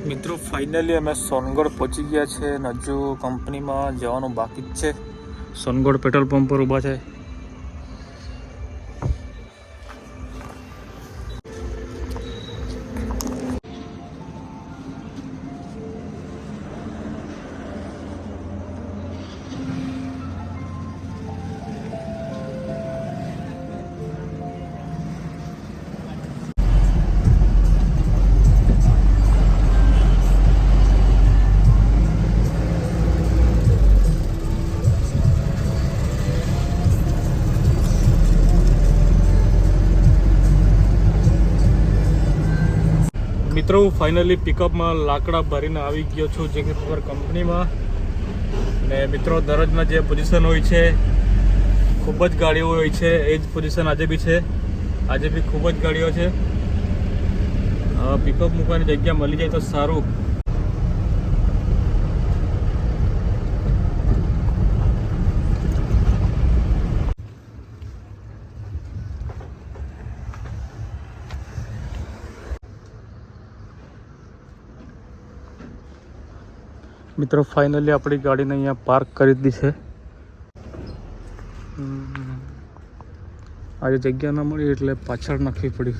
મિત્રો ફાઇનલી અમે સોનગઢ પહોંચી ગયા છે અને હજુ કંપનીમાં જવાનું બાકી જ છે. સોનગઢ પેટ્રોલ પંપ પર ઊભા છે. મિત્રો હું ફાઇનલી પિકઅપમાં લાકડા ભરીને આવી ગયો છું જગતપુર કંપનીમાં. ને મિત્રો દરરોજના જે પોઝિશન હોય છે ખૂબ જ ગાડીઓ હોય છે, એ જ પોઝિશન આજે બી છે. આજે બી ખૂબ જ ગાડીઓ છે. પિકઅપ મૂકવાની જગ્યા મળી જાય તો સારું. મિત્રો ફાઇનલી આપણી ગાડીને અહીંયા પાર્ક કરી દીધી છે. આજે જગ્યા ના મળી એટલે પાછળ નાખવી પડી.